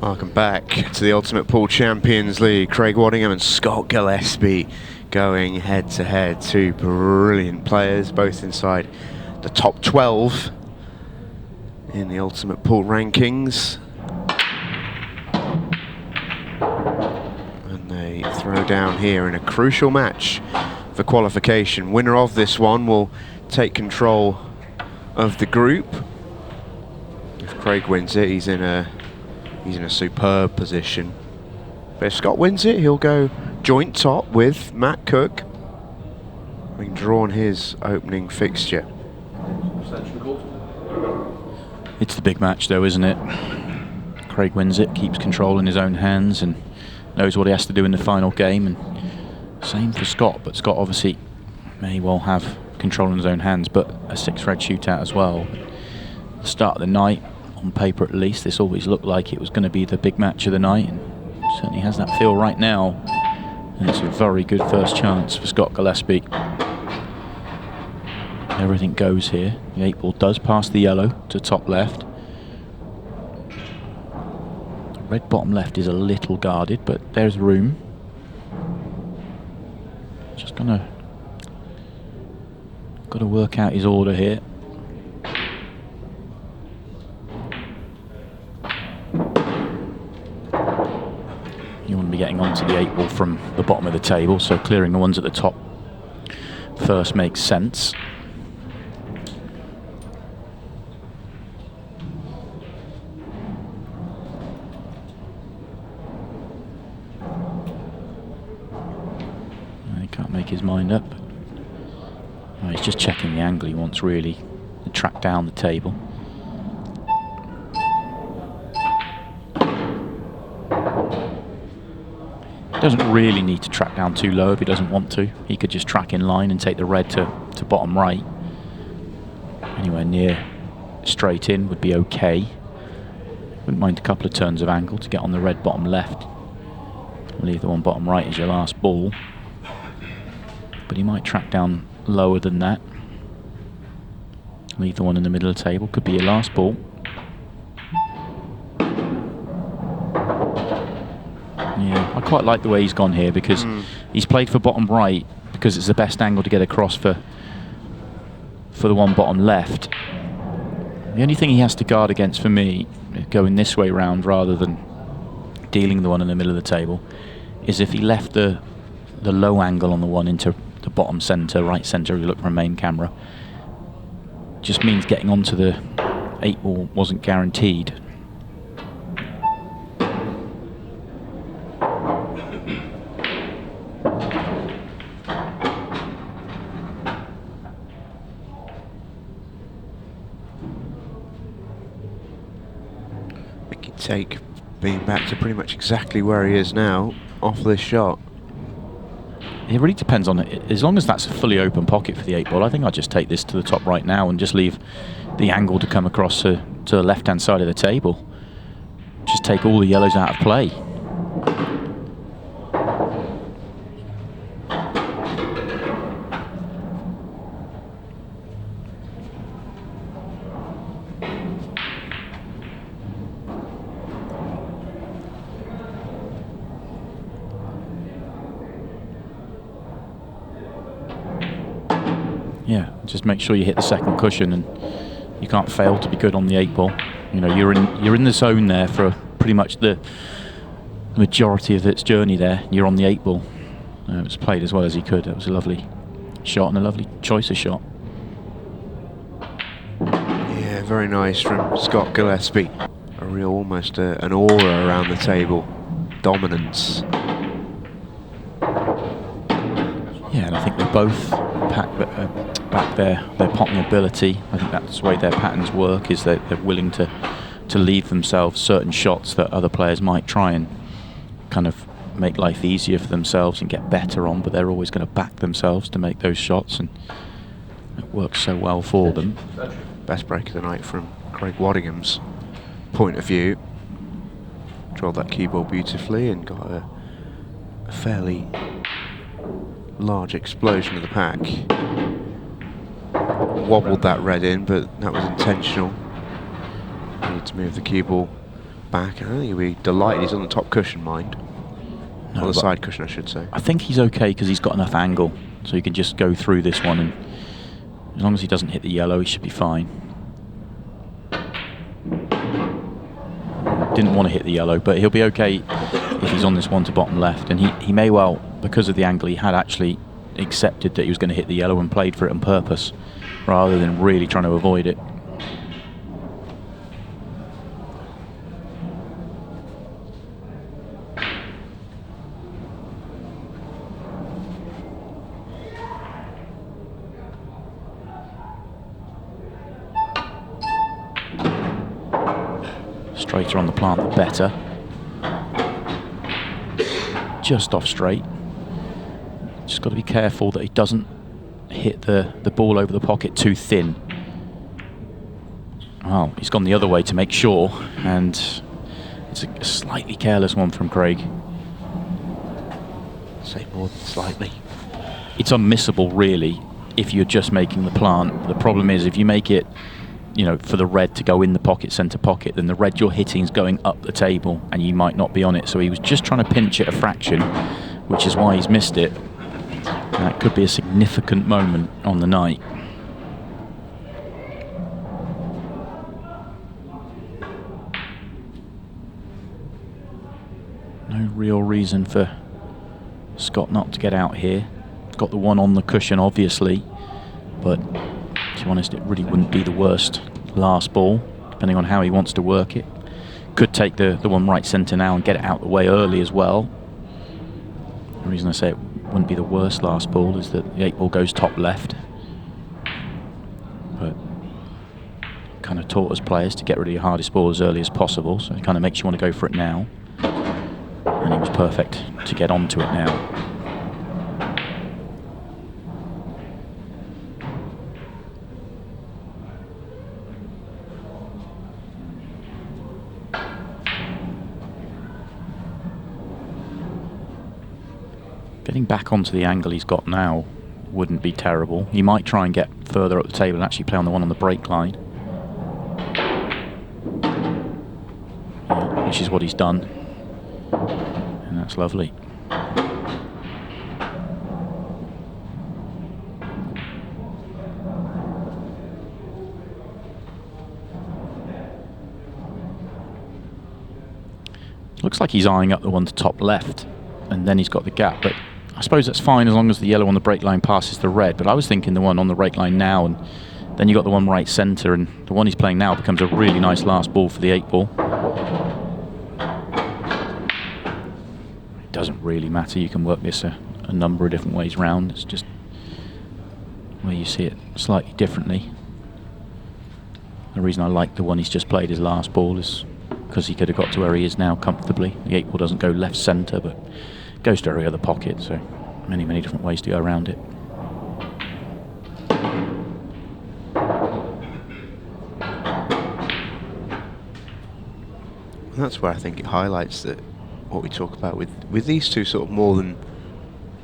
Welcome back to the Ultimate Pool Champions League. Craig Waddingham and Scott Gillespie going head to head. Two brilliant players, both inside the top 12 in the Ultimate Pool rankings. And they throw down here in a crucial match for qualification. Winner of this one will take control of the group. If Craig wins it, he's in a superb position. But if Scott wins it, he'll go joint top with Matt Cook, having drawn his opening fixture. It's the big match though, isn't it? Craig wins it, keeps control in his own hands and knows what he has to do in the final game, and same for Scott, but Scott obviously may well have control in his own hands, but a 6-red shootout as well. At the start of the night, on paper at least, this always looked like it was going to be the big match of the night, and certainly has that feel right now, and it's a very good first chance for Scott Gillespie. Everything goes here. The 8-ball does pass the yellow to top left. The red bottom left is a little guarded, but there's room. Just got to work out his order here. You want to be getting onto the 8-ball from the bottom of the table, so clearing the ones at the top first makes sense. He can't make his mind up. Oh, he's just checking the angle he wants really to track down the table. Doesn't really need to track down too low if he doesn't want to. He could just track in line and take the red to bottom right. Anywhere near straight in would be okay. Wouldn't mind a couple of turns of angle to get on the red bottom left. Leave the one bottom right as your last ball. But he might track down lower than that. Leave the one in the middle of the table. Could be your last ball. Yeah, I quite like the way he's gone here, because he's played for bottom right because it's the best angle to get across for the one bottom left. The only thing he has to guard against for me, going this way round rather than dealing the one in the middle of the table, is if he left the low angle on the one into the bottom centre, right centre if you look from a main camera. Just means getting onto the 8-ball wasn't guaranteed. Take being back to pretty much exactly where he is now off this shot. It really depends on it. As long as that's a fully open pocket for the 8-ball, I think I'll just take this to the top right now and just leave the angle to come across to the left-hand side of the table. Just take all the yellows out of play. Yeah, just make sure you hit the second cushion, and you can't fail to be good on the 8-ball. You know, you're in the zone there for pretty much the majority of its journey there. You're on the 8-ball. It was played as well as he could. It was a lovely shot and a lovely choice of shot. Yeah, very nice from Scott Gillespie. A real, almost an aura around the table. Dominance. Yeah, and I think they both back their potting ability. I think that's the way their patterns work, is that they're willing to leave themselves certain shots that other players might try and kind of make life easier for themselves and get better on, but they're always going to back themselves to make those shots, and it works so well for them. Best break of the night from Craig Waddingham's point of view. Controlled that cue ball beautifully and got a fairly large explosion of the pack. Wobbled that red in, but that was intentional. Need to move the cue ball back. I don't think he'll be delighted he's on the top cushion, mind. No, On the side cushion, I should say. I think he's okay because he's got enough angle, so he can just go through this one, and as long as he doesn't hit the yellow, he should be fine. Didn't want to hit the yellow, but he'll be okay if he's on this one to bottom left, and he may well, because of the angle, he had actually accepted that he was going to hit the yellow and played for it on purpose, rather than really trying to avoid it. Straighter on the plant, the better. Just off straight. Just got to be careful that he doesn't hit the ball over the pocket too thin. Oh, he's gone the other way to make sure, and it's a slightly careless one from Craig. Say more than slightly. It's unmissable, really, if you're just making the plant. The problem is, if you make it, you know, for the red to go in the pocket, centre pocket, then the red you're hitting is going up the table, and you might not be on it. So he was just trying to pinch it a fraction, which is why he's missed it. And that could be a significant moment on the night. No real reason for Scott not to get out here. Got the one on the cushion, obviously, but to be honest, it really wouldn't be the worst last ball, depending on how he wants to work it. Could take the one right centre now and get it out the way early as well. The reason I say it wouldn't be the worst last ball is that the 8 ball goes top left. But kind of taught us players to get rid of your hardest ball as early as possible, so it kind of makes you want to go for it now. And he was perfect to get onto it now. Getting back onto the angle he's got now wouldn't be terrible. He might try and get further up the table and actually play on the one on the break line. Yeah, which is what he's done. And that's lovely. Looks like he's eyeing up the one to top left, and then he's got the gap, but I suppose that's fine as long as the yellow on the break line passes the red. But I was thinking the one on the break line now, and then you got the one right centre, and the one he's playing now becomes a really nice last ball for the 8 ball. It doesn't really matter, you can work this a number of different ways round. It's just where you see it slightly differently. The reason I like the one he's just played his last ball is because he could have got to where he is now comfortably. The 8 ball doesn't go left centre, but goes to every other pocket, so many different ways to go around it. And that's where I think it highlights that what we talk about with these two, sort of more than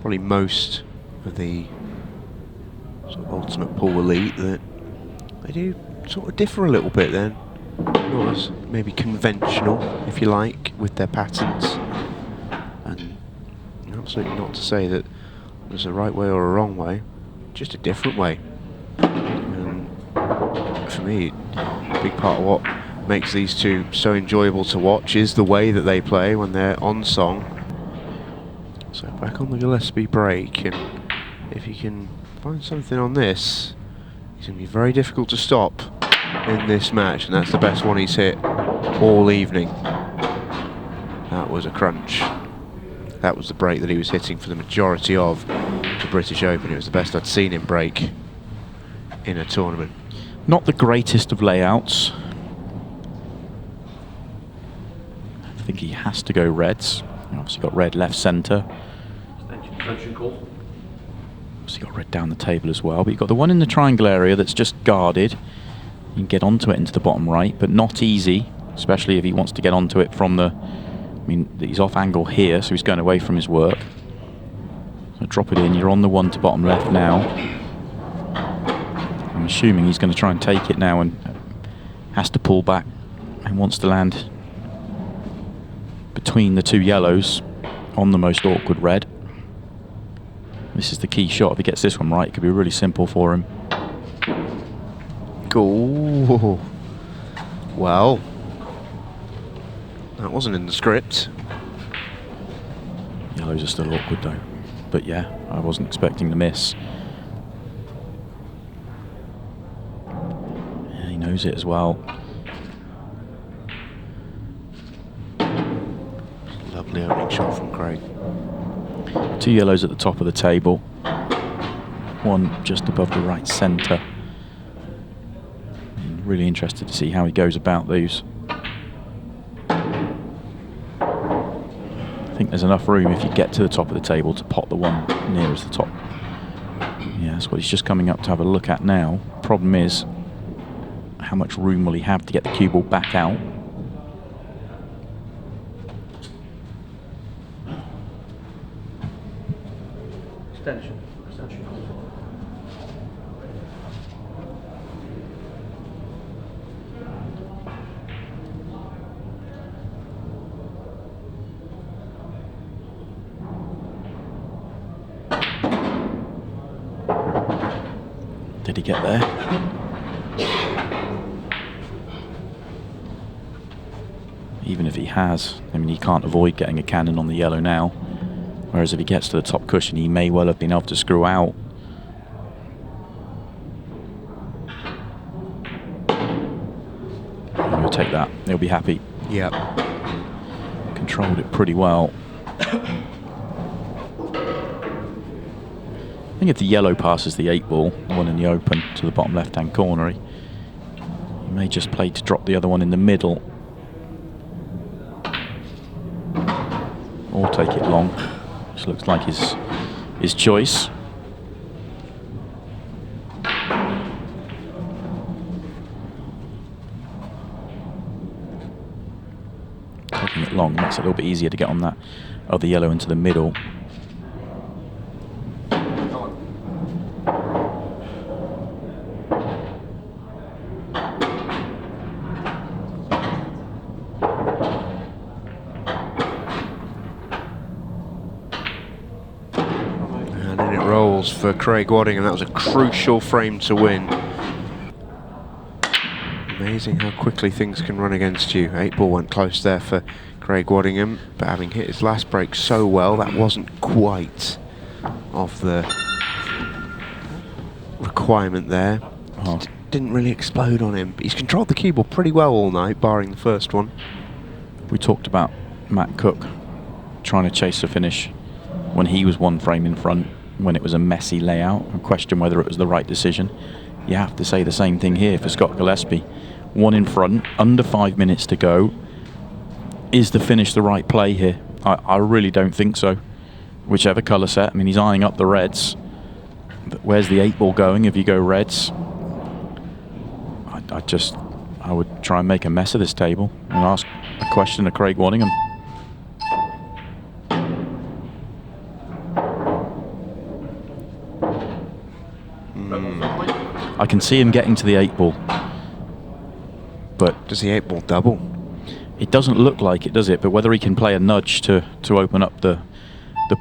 probably most of the sort of ultimate pool elite, that they do sort of differ a little bit then. Not as maybe conventional, if you like, with their patterns. And absolutely not to say that there's a right way or a wrong way, just a different way. And for me, a big part of what makes these two so enjoyable to watch is the way that they play when they're on song. So back on the Gillespie break, and if you can find something on this, it's going to be very difficult to stop in this match, and that's the best one he's hit all evening. That was a crunch. That was the break that he was hitting for the majority of the British Open. It was the best I'd seen him break in a tournament. Not the greatest of layouts. I think he has to go reds. Obviously got red left centre. Obviously got red down the table as well, but you've got the one in the triangle area that's just guarded. You can get onto it into the bottom right, but not easy, especially if he wants to get onto it from the... I mean, he's off angle here, so he's going away from his work. So drop it in. You're on the one to bottom left now. I'm assuming he's going to try and take it now and has to pull back and wants to land between the 2 yellows on the most awkward red. This is the key shot. If he gets this one right, it could be really simple for him. Cool. Well, that wasn't in the script. Yellows are still awkward though. But yeah, I wasn't expecting the miss. Yeah, he knows it as well. Lovely opening shot from Craig. 2 yellows at the top of the table. 1 just above the right centre. Really interested to see how he goes about these. I think there's enough room if you get to the top of the table to pot the one nearest the top. Yeah, that's what he's just coming up to have a look at now. Problem is, how much room will he have to get the cue ball back out? Extension. Did he get there? Even if he has, I mean, he can't avoid getting a cannon on the yellow now. Whereas if he gets to the top cushion, he may well have been able to screw out. He'll take that. He'll be happy. Yep. Controlled it pretty well. I think if the yellow passes the 8 ball, the one in the open, to the bottom left-hand corner, he may just play to drop the other one in the middle. Or take it long, which looks like his choice. Taking it long makes it a little bit easier to get on that other yellow into the middle. For Craig Waddingham, that was a crucial frame to win. Amazing how quickly things can run against you. 8 ball went close there for Craig Waddingham, but having hit his last break so well, that wasn't quite of the requirement there. Oh. Didn't really explode on him, but he's controlled the cue ball pretty well all night, barring the first one. We talked about Matt Cook trying to chase a finish when he was 1 frame in front, when it was a messy layout, and question whether it was the right decision. You have to say the same thing here for Scott Gillespie. 1 in front, under 5 minutes to go. Is the finish the right play here? I really don't think so. Whichever colour set, I mean, he's eyeing up the reds. But where's the 8 ball going if you go reds? I would try and make a mess of this table and ask a question of Craig Waddingham. I can see him getting to the 8 ball, but does the 8 ball double? It doesn't look like it, does it? But whether he can play a nudge to open up the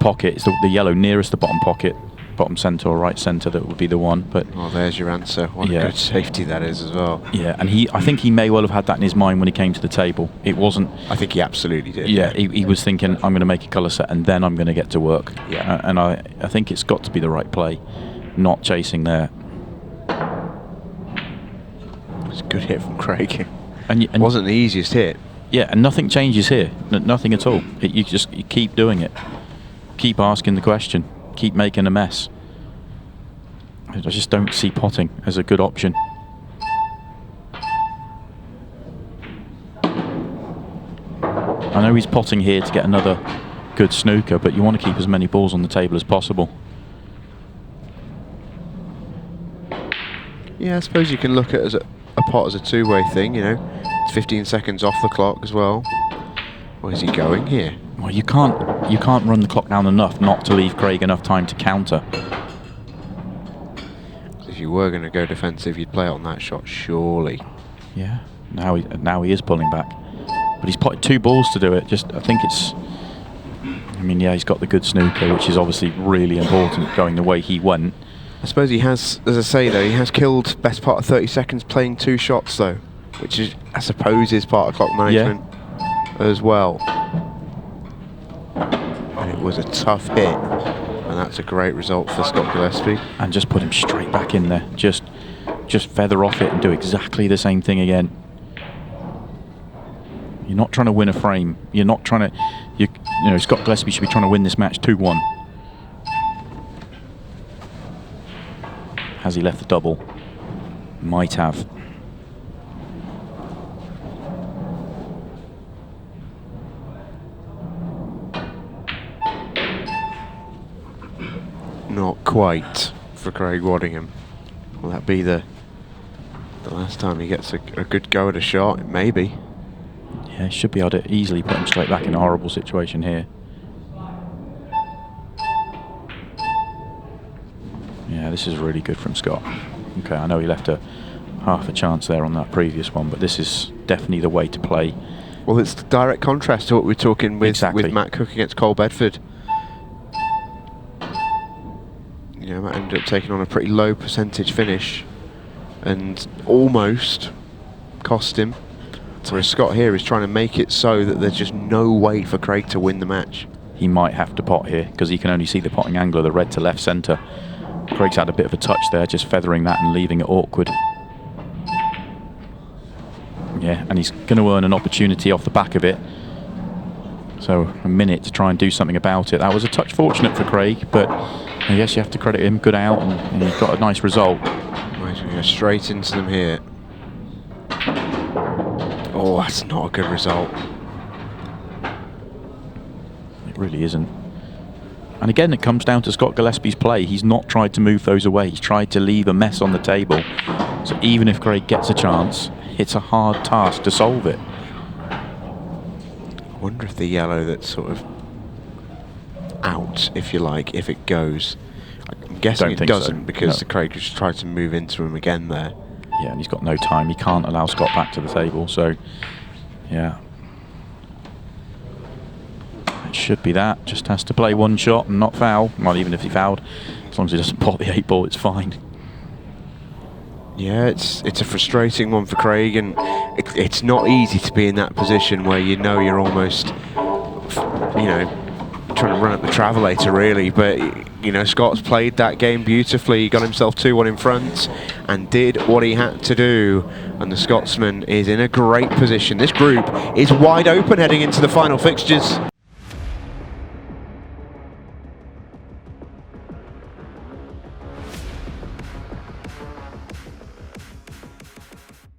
pocket, it's the yellow nearest the bottom pocket, bottom centre or right centre, that would be the one. But oh, there's your answer. What a good safety that is as well. Yeah, and I think he may well have had that in his mind when he came to the table. It wasn't. I think he absolutely did. Yeah, he was thinking, I'm going to make a colour set and then I'm going to get to work. Yeah, and I think it's got to be the right play, not chasing there. It's a good hit from Craig. And it wasn't the easiest hit. Yeah, and nothing changes here. Nothing at all. You keep doing it. Keep asking the question. Keep making a mess. I just don't see potting as a good option. I know he's potting here to get another good snooker, but you want to keep as many balls on the table as possible. Yeah, I suppose you can look at it as a pot as a two-way thing, you know. It's 15 seconds off the clock as well. Where's he going here? Well, you can't run the clock down enough not to leave Craig enough time to counter. If you were going to go defensive, you'd play on that shot, surely. Yeah. Now he is pulling back. But he's potted 2 balls to do it. I think it's... I mean, yeah, he's got the good snooker, which is obviously really important going the way he went. I suppose he has, as I say though, he has killed best part of 30 seconds playing 2 shots though, which is, I suppose, is part of clock management as well. And it was a tough hit, and that's a great result for Scott Gillespie. And just put him straight back in there. Just feather off it and do exactly the same thing again. You're not trying to win a frame. You're not trying to... You know, Scott Gillespie should be trying to win this match 2-1. Has he left the double? Might have. Not quite for Craig Waddingham. Will that be the last time he gets a good go at a shot? Maybe. Yeah, he should be able to easily put him straight back in a horrible situation here. Yeah, this is really good from Scott. Okay, I know he left half a chance there on that previous one, but this is definitely the way to play. Well, it's the direct contrast to what we're talking with Matt Cook against Cole Bedford. You know, Matt ended up taking on a pretty low percentage finish and almost cost him. Whereas Scott here is trying to make it so that there's just no way for Craig to win the match. He might have to pot here because he can only see the potting angle of the red to left centre. Craig's had a bit of a touch there, just feathering that and leaving it awkward. Yeah, and he's going to earn an opportunity off the back of it. So a minute to try and do something about it. That was a touch fortunate for Craig, but I guess you have to credit him. Good out, and he got a nice result. Right, we go straight into them here. Oh, that's not a good result. It really isn't. And again, it comes down to Scott Gillespie's play. He's not tried to move those away. He's tried to leave a mess on the table. So even if Craig gets a chance, it's a hard task to solve it. I wonder if the yellow that's sort of out, if you like, if it goes. I'm guessing it doesn't because the Craig just tried to move into him again there. Yeah, and he's got no time. He can't allow Scott back to the table, so yeah. It should be that. Just has to play 1 shot and not foul. Well, even if he fouled, as long as he doesn't pot the 8 ball, it's fine. Yeah, it's a frustrating one for Craig, and it's not easy to be in that position where you know you're almost, you know, trying to run up the travelator really, but you know, Scott's played that game beautifully. He got himself 2-1 in front and did what he had to do, and the Scotsman is in a great position. This group is wide open heading into the final fixtures.